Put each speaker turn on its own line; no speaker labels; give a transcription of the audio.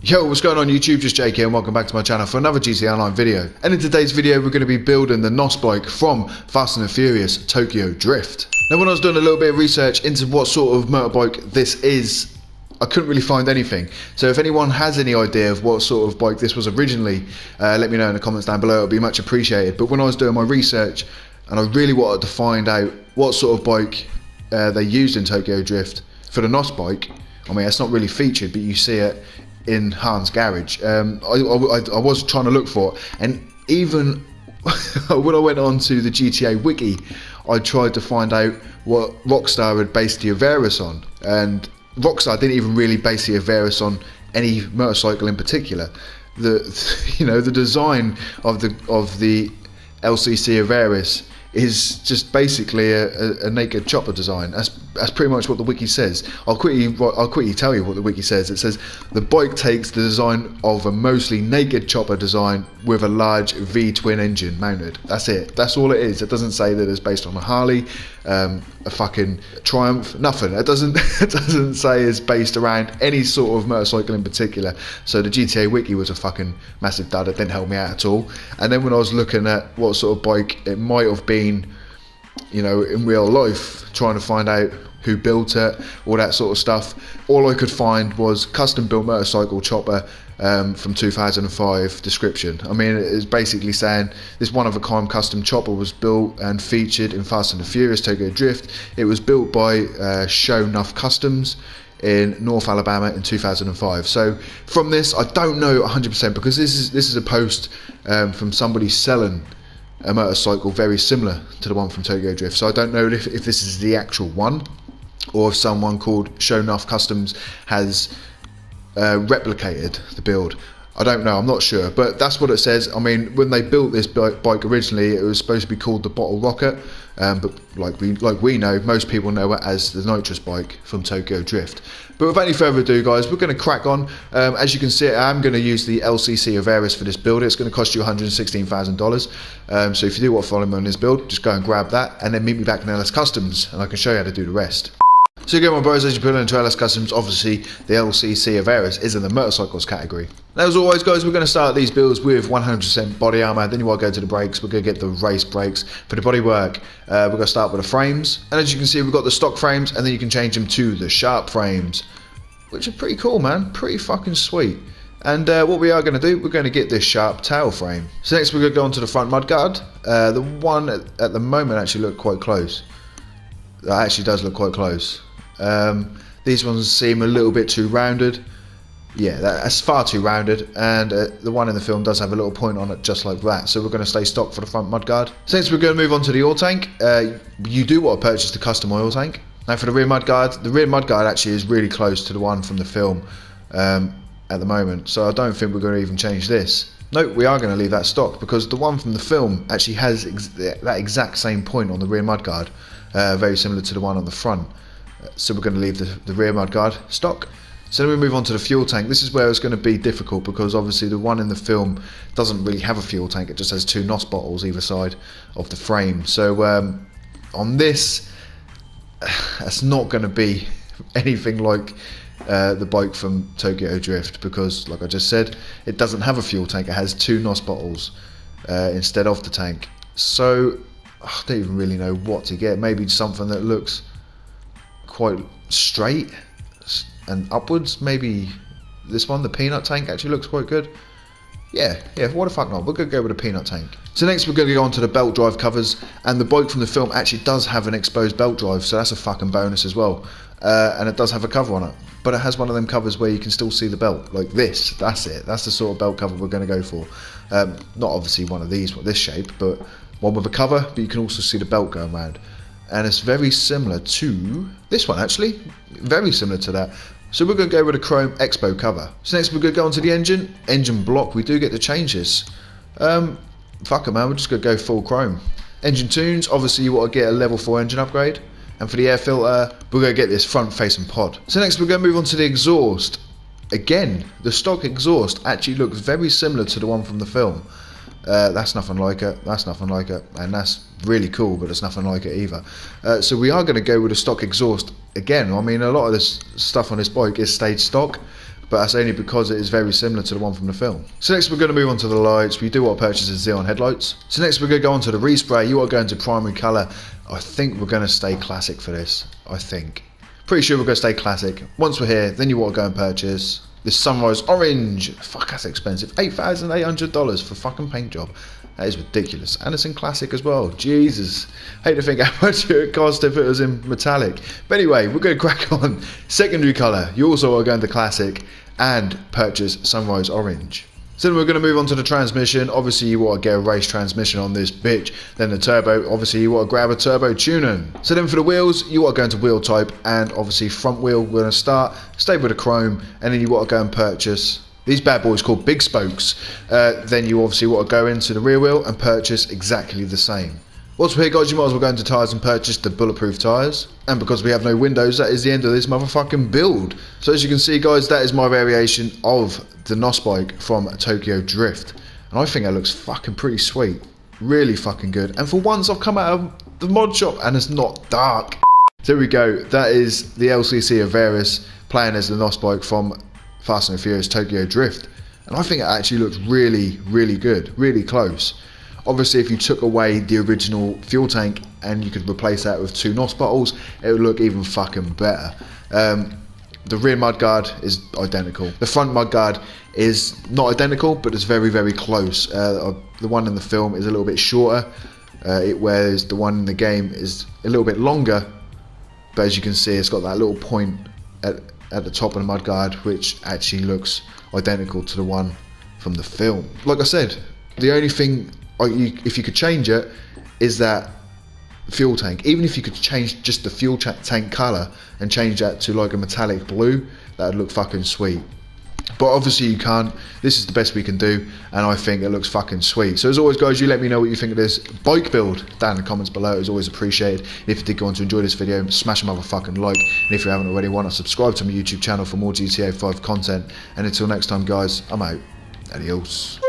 Yo, what's going on YouTube? Just Jake here and welcome back to my channel for another GTA Online video. And in today's video we're going to be building the NOS bike from Fast and the Furious Tokyo Drift. Now when I was doing a little bit of research into what sort of motorbike this is, I couldn't really find anything. So if anyone has any idea of what sort of bike this was originally, let me know in the comments down below, it would be much appreciated. But when I was doing my research and I really wanted to find out what sort of bike they used in Tokyo Drift for the NOS bike, I mean it's not really featured but you see it in Hans' garage. I was trying to look for it, and even when I went on to the GTA wiki I tried to find out what Rockstar had based the AVARUS on, and Rockstar didn't even really base the AVARUS on any motorcycle in particular. The design of the LCC AVARUS is just basically a naked chopper design. That's pretty much what the wiki says. I'll quickly tell you what the wiki says. It says the bike takes the design of a mostly naked chopper design with a large V-twin engine mounted. That's it. That's all it is. It doesn't say that it's based on a Harley, a fucking Triumph, nothing. It doesn't say it's based around any sort of motorcycle in particular. So the GTA wiki was a fucking massive dud. It didn't help me out at all. And then when I was looking at what sort of bike it might have been, you know, in real life, trying to find out who built it, all that sort of stuff, all I could find was custom built motorcycle chopper from 2005 description. I mean, it's basically saying this one of a kind custom chopper was built and featured in Fast and the Furious Tokyo Drift. It was built by Show Enough Customs in North Alabama in 2005. So from this I don't know 100% because this is a post from somebody selling a motorcycle very similar to the one from Tokyo Drift. So I don't know if this is the actual one or if someone called Show Enough Customs has replicated the build. I don't know, I'm not sure, but that's what it says. I mean, when they built this bike originally, it was supposed to be called the Bottle Rocket, but like we know, most people know it as the nitrous bike from Tokyo Drift. But without any further ado guys, we're going to crack on. As you can see, I am going to use the LCC AVARUS for this build. It's going to cost you $116,000. So if you do want to follow me on this build, just go and grab that and then meet me back in LS Customs and I can show you how to do the rest. So again my bros, as you put it into LS Customs, obviously the LCC AVARUS is in the motorcycles category. Now as always guys, we're going to start these builds with 100% body armour, then you want to go to the brakes. We're going to get the race brakes. For the body work, we're going to start with the frames, and as you can see we've got the stock frames and then you can change them to the sharp frames, which are pretty cool man, pretty fucking sweet. And what we are going to do, we're going to get this sharp tail frame. So next we're going to go on to the front mudguard. The one at the moment actually looked quite close. That actually does look quite close. These ones seem a little bit too rounded. Yeah, that's far too rounded, and the one in the film does have a little point on it just like that, so we're going to stay stock for the front mudguard. Since we're going to move on to the oil tank, you do want to purchase the custom oil tank. Now for the rear mudguard actually is really close to the one from the film at the moment, so I don't think we're going to even change this. Nope, we are going to leave that stock because the one from the film actually has that exact same point on the rear mudguard, very similar to the one on the front. So we're going to leave the rear mudguard stock. So then we move on to the fuel tank. This is where it's going to be difficult because obviously the one in the film doesn't really have a fuel tank. It just has two NOS bottles either side of the frame. So on this, it's not going to be anything like the bike from Tokyo Drift because, like I just said, it doesn't have a fuel tank. It has two NOS bottles instead of the tank. So I don't even really know what to get. Maybe something that looks quite straight and upwards. Maybe this one, the peanut tank, actually looks quite good. Yeah, what the fuck not, we're going to go with a peanut tank. So next we're going to go on to the belt drive covers, and the bike from the film actually does have an exposed belt drive, so that's a fucking bonus as well. And it does have a cover on it, but it has one of them covers where you can still see the belt, like this. That's it, that's the sort of belt cover we're going to go for. Not obviously one of these, this shape, but one with a cover, but you can also see the belt going around. And it's very similar to this one actually, very similar to that. So we're going to go with a chrome expo cover. So next we're going to go onto the engine block. We do get to change this. Fuck it man, we're just going to go full chrome. Engine tunes, obviously you want to get a level 4 engine upgrade. And for the air filter, we're going to get this front facing pod. So next we're going to move on to the exhaust. Again, the stock exhaust actually looks very similar to the one from the film. That's nothing like it, that's nothing like it, and that's really cool, but it's nothing like it either. So we are going to go with a stock exhaust again. I mean, a lot of this stuff on this bike is stage stock, but that's only because it is very similar to the one from the film. So next we're going to move on to the lights. We do want to purchase the Xeon headlights. So next we're going to go on to the respray. You want to go into primary colour. I think we're going to stay classic for this. I think. Pretty sure we're going to stay classic. Once we're here, then you want to go and purchase this sunrise orange. Fuck, that's expensive. $8,800 for fucking paint job. That is ridiculous. And it's in classic as well. Jesus. Hate to think how much it would cost if it was in metallic. But anyway, we're going to crack on. Secondary colour. You also are going to classic and purchase sunrise orange. So then we're going to move on to the transmission. Obviously you want to get a race transmission on this bitch. Then the turbo, obviously you want to grab a turbo tuning. So then for the wheels, you want to go into wheel type, and obviously front wheel, we're going to stay with the chrome, and then you want to go and purchase these bad boys called big spokes. Then you obviously want to go into the rear wheel and purchase exactly the same. Once we're here guys, you might as well go into tyres and purchase the bulletproof tyres. And because we have no windows, that is the end of this motherfucking build. So as you can see guys, that is my variation of the NOS bike from Tokyo Drift. And I think it looks fucking pretty sweet. Really fucking good. And for once I've come out of the mod shop and it's not dark. So there we go, that is the LCC AVARUS playing as the NOS bike from Fast and Furious Tokyo Drift. And I think it actually looks really, really good, really close. Obviously if you took away the original fuel tank and you could replace that with 2 NOS bottles, it would look even fucking better. The rear mudguard is identical. The front mudguard is not identical, but it's very, very close. The one in the film is a little bit shorter, whereas the one in the game is a little bit longer. But as you can see, it's got that little point at the top of the mudguard, which actually looks identical to the one from the film. Like I said, the only thing, if you could change it, is that fuel tank. Even if you could change just the fuel tank colour and change that to like a metallic blue, that would look fucking sweet. But obviously you can't. This is the best we can do, and I think it looks fucking sweet. So as always guys, you let me know what you think of this bike build down in the comments below. It's always appreciated. If you did go on to enjoy this video, smash a motherfucking like, and if you haven't already, why not subscribe to my YouTube channel for more GTA 5 content. And until next time guys, I'm out. Adios.